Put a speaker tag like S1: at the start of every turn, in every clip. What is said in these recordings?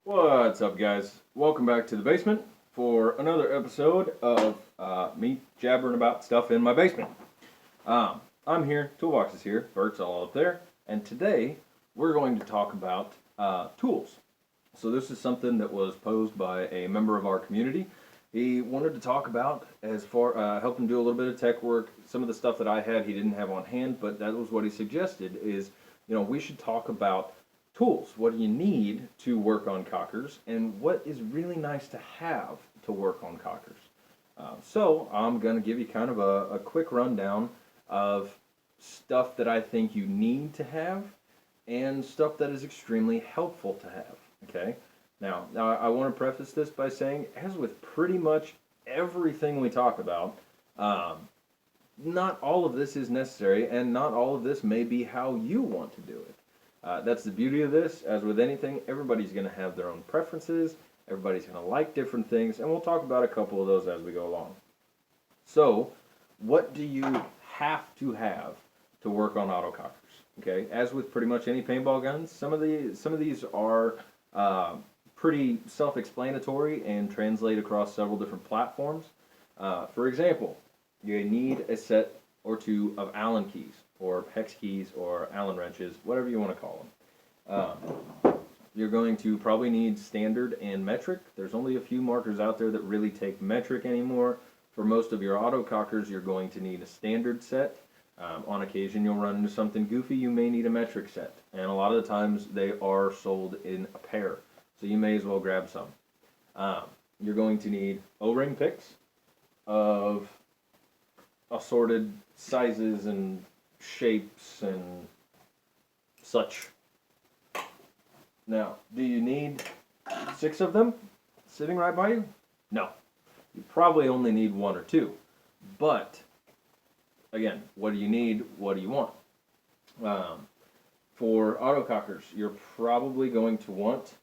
S1: What's up, guys? Welcome back to the basement for another episode of me jabbering about stuff in my basement. I'm here, Toolbox is here, Bert's all up there, and today we're going to talk about tools. So this is something that was posed by a member of our community. He wanted to talk about as far help him do a little bit of tech work. Some of the stuff that I had he didn't have on hand, but that was what he suggested. Is we should talk about tools. What do you need to work on cockers, and what is really nice to have to work on cockers? So I'm going to give you kind of a quick rundown of stuff that I think you need to have and stuff that is extremely helpful to have. Okay? Now I want to preface this by saying, as with pretty much everything we talk about, not all of this is necessary, and not all of this may be how you want to do it. That's the beauty of this. As with anything, everybody's going to have their own preferences. Everybody's going to like different things, and we'll talk about a couple of those as we go along. So, what do you have to work on autocockers? Okay, as with pretty much any paintball guns, some of these are pretty self-explanatory and translate across several different platforms. For example, you need a set or two of Allen keys, or hex keys, or Allen wrenches, whatever you want to call them. You're going to probably need standard and metric. There's only a few markers out there that really take metric anymore. For most of your autocockers, you're going to need a standard set. On occasion, you'll run into something goofy, you may need a metric set. And a lot of the times, they are sold in a pair. So you may as well grab some. You're going to need O-ring picks of assorted sizes and shapes and such. Now, do you need 6 of them sitting right by you? No. You probably only need 1 or 2. But, again, what do you need? What do you want? For autocockers, you're probably going to want,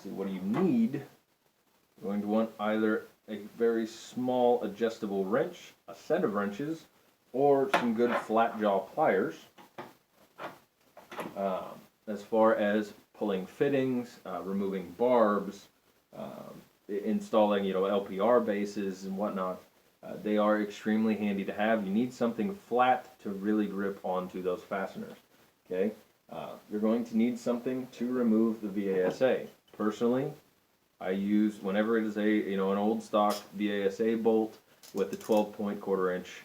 S1: what do you need? You're going to want either a very small adjustable wrench, a set of wrenches, or some good flat jaw pliers. As far as pulling fittings, removing barbs, installing LPR bases and whatnot, they are extremely handy to have. You need something flat to really grip onto those fasteners. Okay, you're going to need something to remove the VASA. Personally, I use, whenever it is an old stock VASA bolt with the 12-point quarter-inch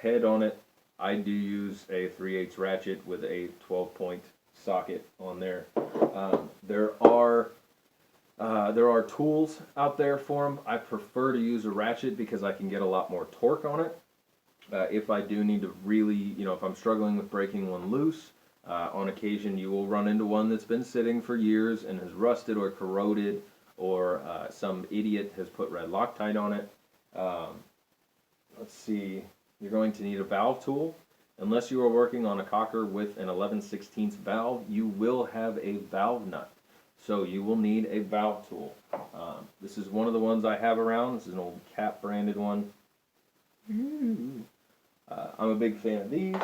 S1: head on it, I do use a 3/8 ratchet with a 12-point socket on there. There are tools out there for them. I prefer to use a ratchet because I can get a lot more torque on it. If I do need to really, if I'm struggling with breaking one loose, on occasion you will run into one that's been sitting for years and has rusted or corroded, or some idiot has put red Loctite on it. Let's see, you're going to need a valve tool. Unless you are working on a cocker with an 11/16 valve, you will have a valve nut. So you will need a valve tool. This is one of the ones I have around. This is an old Cap branded one. I'm a big fan of these.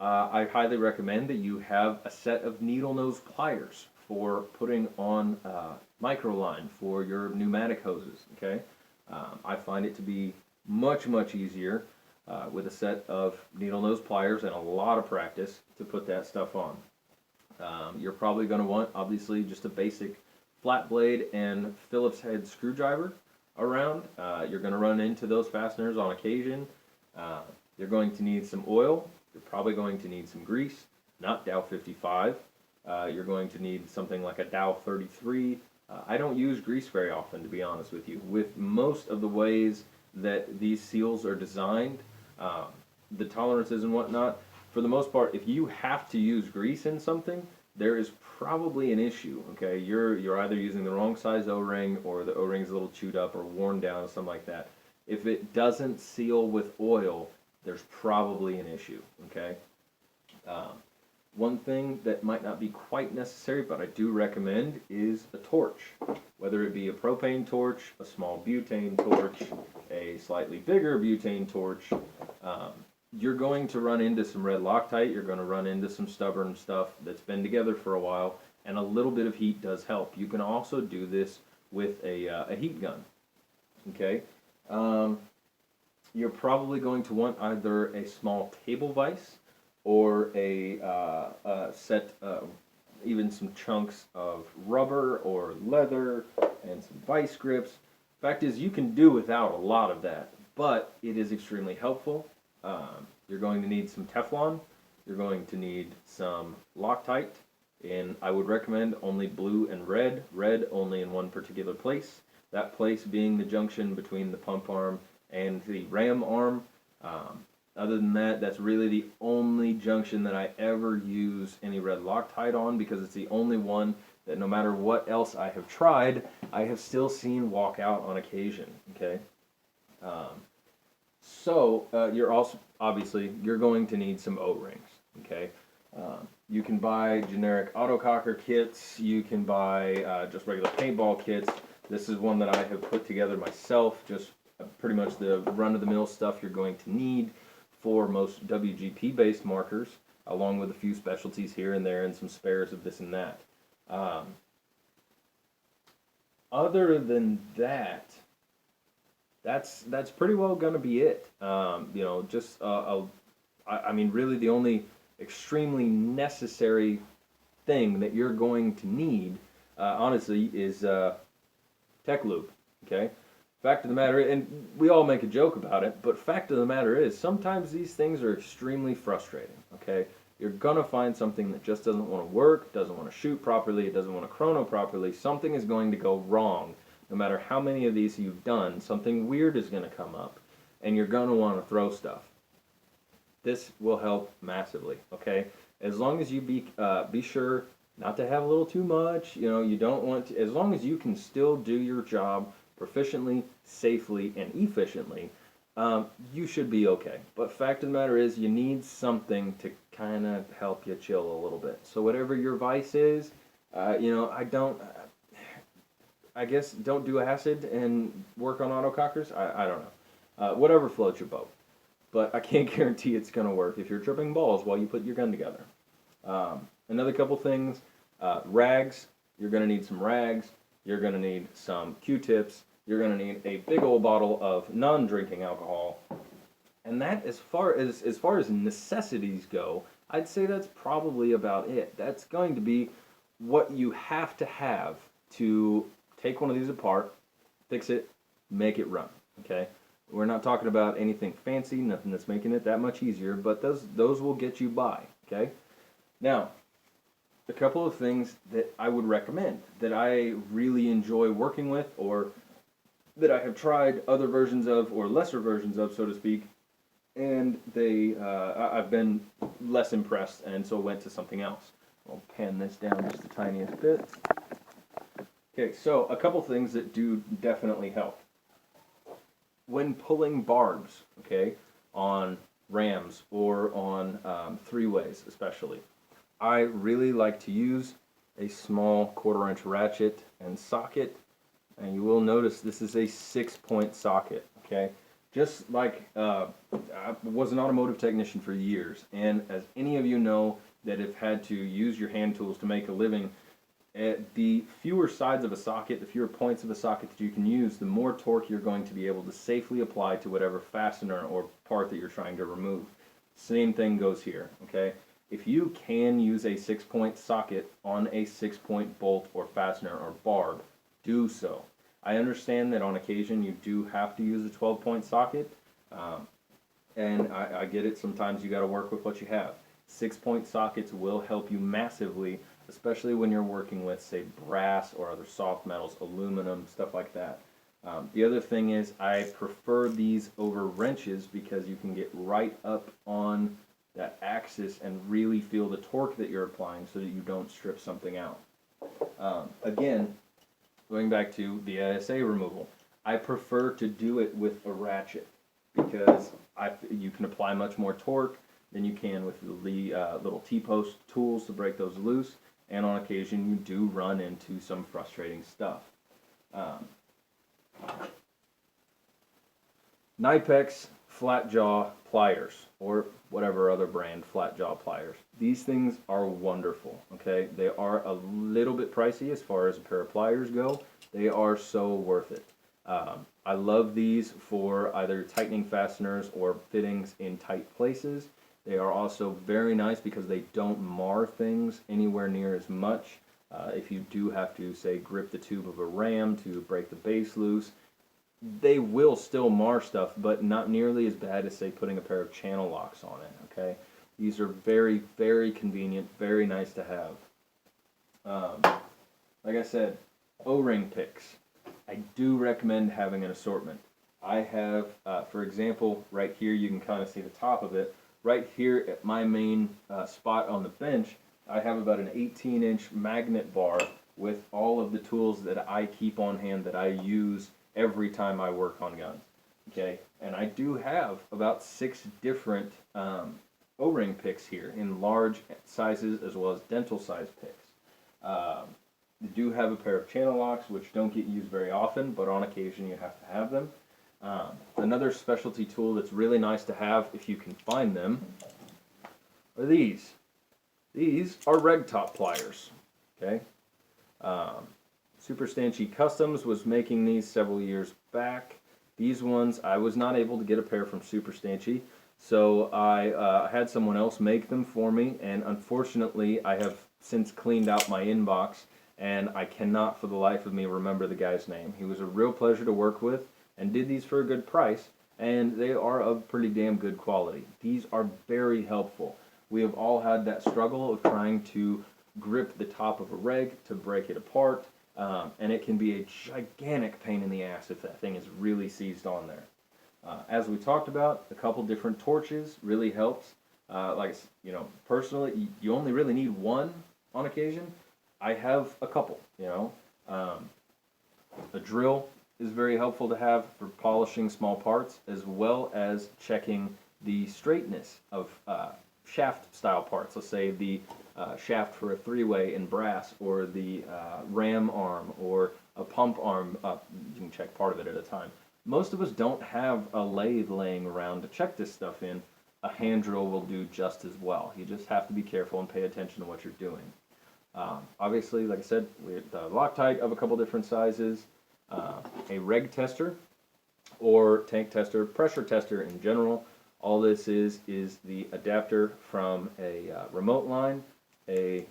S1: I highly recommend that you have a set of needle nose pliers for putting on microline for your pneumatic hoses. Okay, I find it to be much easier with a set of needle nose pliers and a lot of practice to put that stuff on. You're probably going to want, obviously, just a basic flat blade and Phillips head screwdriver around. You're going to run into those fasteners on occasion. You're going to need some oil. You're probably going to need some grease, not Dow 55. You're going to need something like a Dow 33. I don't use grease very often, to be honest with you. With most of the ways that these seals are designed, the tolerances and whatnot, for the most part, if you have to use grease in something, there is probably an issue. Okay, you're either using the wrong size O-ring, or the O-ring's a little chewed up or worn down or something like that. If it doesn't seal with oil, there's probably an issue. Okay. One thing that might not be quite necessary, but I do recommend, is a torch. Whether it be a propane torch, a small butane torch, a slightly bigger butane torch, you're going to run into some red Loctite, you're going to run into some stubborn stuff that's been together for a while, and a little bit of heat does help. You can also do this with a heat gun. Okay, um, you're probably going to want either a small table vise or a set, even some chunks of rubber or leather and some vice grips. Fact is, you can do without a lot of that, but it is extremely helpful. You're going to need some Teflon. You're going to need some Loctite, and I would recommend only blue and red. Red only in one particular place. That place being the junction between the pump arm and the ram arm. Other than that, that's really the only junction that I ever use any red Loctite on, because it's the only one that no matter what else I have tried, I have still seen walk out on occasion. Okay. You're also, obviously, you're going to need some O-rings. Okay. You can buy generic autococker kits. You can buy just regular paintball kits. This is one that I have put together myself, just pretty much the run-of-the-mill stuff you're going to need for most WGP-based markers, along with a few specialties here and there and some spares of this and that. Other than that, that's pretty well going to be it. I mean, really the only extremely necessary thing that you're going to need, honestly, is tech lube. Okay. Fact of the matter, and we all make a joke about it, but fact of the matter is, sometimes these things are extremely frustrating. Okay. You're gonna find something that just doesn't want to work, doesn't want to shoot properly, it doesn't want to chrono properly. Something is going to go wrong. No matter how many of these you've done, something weird is going to come up, and you're going to want to throw stuff. This will help massively. Okay, as long as you be sure not to have a little too much. You know, you don't want to. As long as you can still do your job proficiently, safely, and efficiently, you should be okay. But fact of the matter is, you need something to kind of help you chill a little bit. So whatever your vice is, I guess don't do acid and work on autocockers. I don't know. Whatever floats your boat. But I can't guarantee it's going to work if you're tripping balls while you put your gun together. Another couple things. Rags. You're going to need some rags. You're going to need some Q-tips. You're going to need a big old bottle of non-drinking alcohol. And that, as far as necessities go, I'd say that's probably about it. That's going to be what you have to take one of these apart, fix it, make it run. Okay, we're not talking about anything fancy, nothing that's making it that much easier, but those will get you by. Okay, now a couple of things that I would recommend that I really enjoy working with, or that I have tried other versions of or lesser versions of, so to speak, and I've been less impressed, and so went to something else. I'll pan this down just the tiniest bit. Okay, so a couple things that do definitely help. When pulling barbs, okay, on rams or on three-ways especially, I really like to use a small 1/4-inch ratchet and socket, and you will notice this is a 6-point socket, okay? Just like, I was an automotive technician for years, and as any of you know that have had to use your hand tools to make a living, the fewer sides of a socket, the fewer points of a socket that you can use, the more torque you're going to be able to safely apply to whatever fastener or part that you're trying to remove. Same thing goes here, okay? If you can use a 6-point socket on a 6-point bolt or fastener or barb, do so. I understand that on occasion you do have to use a 12-point socket, and I get it. Sometimes you got to work with what you have. 6-point sockets will help you massively, especially when you're working with, say, brass or other soft metals, aluminum, stuff like that. The other thing is I prefer these over wrenches because you can get right up on that axis and really feel the torque that you're applying so that you don't strip something out. Again, going back to the ISA removal, I prefer to do it with a ratchet because you can apply much more torque than you can with the little T-post tools to break those loose, and on occasion you do run into some frustrating stuff. Knipex flat jaw pliers, or whatever other brand flat jaw pliers. These things are wonderful, okay? They are a little bit pricey as far as a pair of pliers go. They are so worth it. I love these for either tightening fasteners or fittings in tight places. They are also very nice because they don't mar things anywhere near as much. If you do have to, say, grip the tube of a ram to break the base loose, they will still mar stuff, but not nearly as bad as, say, putting a pair of channel locks on it, okay? These are very, very convenient, very nice to have. Like I said, O-ring picks. I do recommend having an assortment. I have, for example, right here, you can kind of see the top of it. Right here at my main spot on the bench, I have about an 18-inch magnet bar with all of the tools that I keep on hand that I use every time I work on guns. Okay, and I do have about 6 different O-ring picks here in large sizes as well as dental size picks. You do have a pair of channel locks, which don't get used very often, but on occasion you have to have them. Another specialty tool that's really nice to have if you can find them are these. These are reg top pliers. Okay. Super Stanchi Customs was making these several years back. These ones, I was not able to get a pair from Super Stanchi, so I had someone else make them for me, and unfortunately I have since cleaned out my inbox, and I cannot for the life of me remember the guy's name. He was a real pleasure to work with, and did these for a good price, and they are of pretty damn good quality. These are very helpful. We have all had that struggle of trying to grip the top of a reg to break it apart, and it can be a gigantic pain in the ass if that thing is really seized on there. As we talked about, a couple different torches really helps. Like, you know, personally, you only really need one on occasion. I have a couple, you know. A drill is very helpful to have for polishing small parts, as well as checking the straightness of shaft style parts. Let's say the shaft for a 3-way in brass, or the ram arm, or a pump arm. You can check part of it at a time. Most of us don't have a lathe laying around to check this stuff in. A hand drill will do just as well. You just have to be careful and pay attention to what you're doing. Obviously, like I said, we have the Loctite of a couple different sizes, a reg tester, or tank tester, pressure tester in general. All this is the adapter from a remote line, a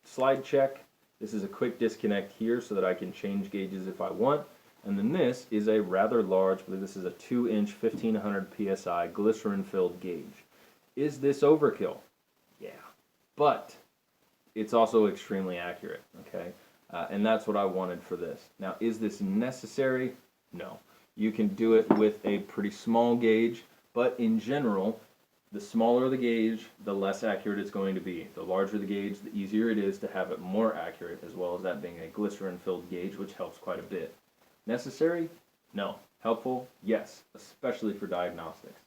S1: slide check. This is a quick disconnect here so that I can change gauges if I want. And then this is a rather large, I believe this is a 2-inch 1500 psi glycerin-filled gauge. Is this overkill? Yeah, but it's also extremely accurate, okay? And that's what I wanted for this. Now, is this necessary? No. You can do it with a pretty small gauge, but in general, the smaller the gauge, the less accurate it's going to be. The larger the gauge, the easier it is to have it more accurate, as well as that being a glycerin-filled gauge, which helps quite a bit. Necessary? No. Helpful? Yes, especially for diagnostics.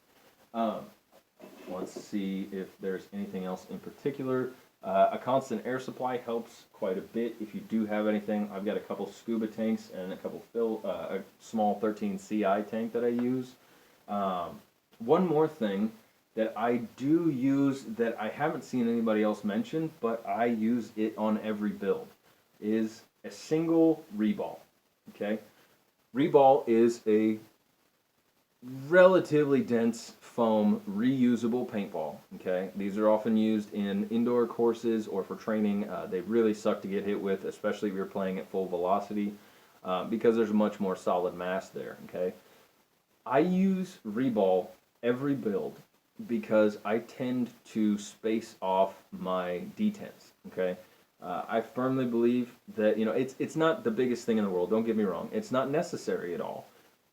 S1: Let's see if there's anything else in particular. A constant air supply helps quite a bit if you do have anything. I've got a couple scuba tanks and a couple a small 13 CI tank that I use. One more thing that I do use that I haven't seen anybody else mention, but I use it on every build, is a single reball. Okay? Reball is a relatively dense foam reusable paintball. Okay, these are often used in indoor courses or for training. They really suck to get hit with, especially if you're playing at full velocity, because there's a much more solid mass there. Okay, I use Reball every build because I tend to space off my detents. Okay. I firmly believe that, you know, it's not the biggest thing in the world, don't get me wrong. It's not necessary at all.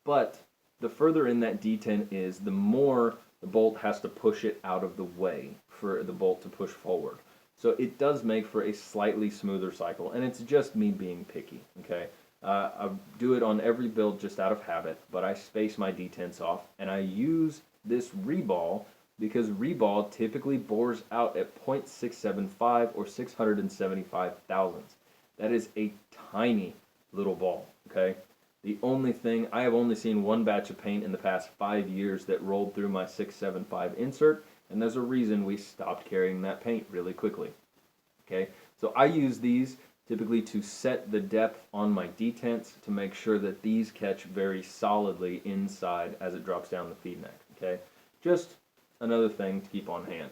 S1: But the further in that detent is, the more the bolt has to push it out of the way for the bolt to push forward. So it does make for a slightly smoother cycle, and it's just me being picky, okay? I do it on every build just out of habit, but I space my detents off, and I use this Reball because Reball typically bores out at 0.675 or 675 thousandths. That is a tiny little ball, okay? The only I have only seen one batch of paint in the past 5 years that rolled through my 675 insert, and there's a reason we stopped carrying that paint really quickly. Okay, so I use these typically to set the depth on my detents to make sure that these catch very solidly inside as it drops down the feed neck. Okay, just another thing to keep on hand.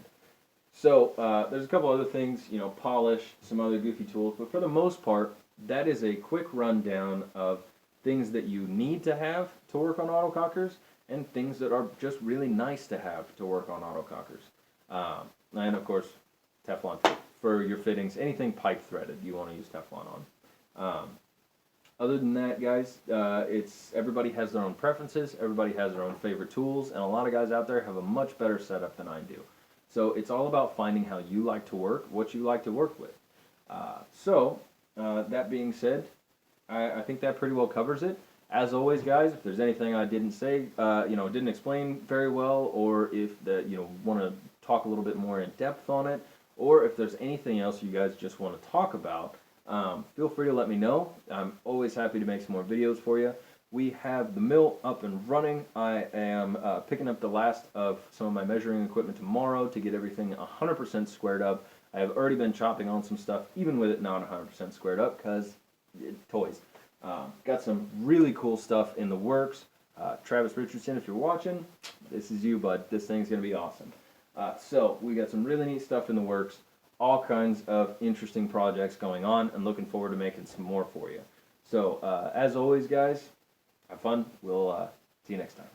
S1: So there's a couple other things, polish, some other goofy tools, but for the most part, that is a quick rundown of things that you need to have to work on autocockers and things that are just really nice to have to work on autocockers. And of course, Teflon tape for your fittings. Anything pipe threaded, you want to use Teflon on. Other than that, guys, everybody has their own preferences. Everybody has their own favorite tools, and a lot of guys out there have a much better setup than I do. So it's all about finding how you like to work, what you like to work with. That being said, I think that pretty well covers it. As always, guys, if there's anything I didn't say, didn't explain very well, or if want to talk a little bit more in depth on it, or if there's anything else you guys just want to talk about, feel free to let me know. I'm always happy to make some more videos for you. We have the mill up and running. I am picking up the last of some of my measuring equipment tomorrow to get everything 100% squared up. I have already been chopping on some stuff, even with it not 100% squared up, because toys. Got some really cool stuff in the works. Travis Richardson, if you're watching, this is you, bud. This thing's going to be awesome. So we got some really neat stuff in the works, all kinds of interesting projects going on, and looking forward to making some more for you. So as always, guys, have fun. We'll see you next time.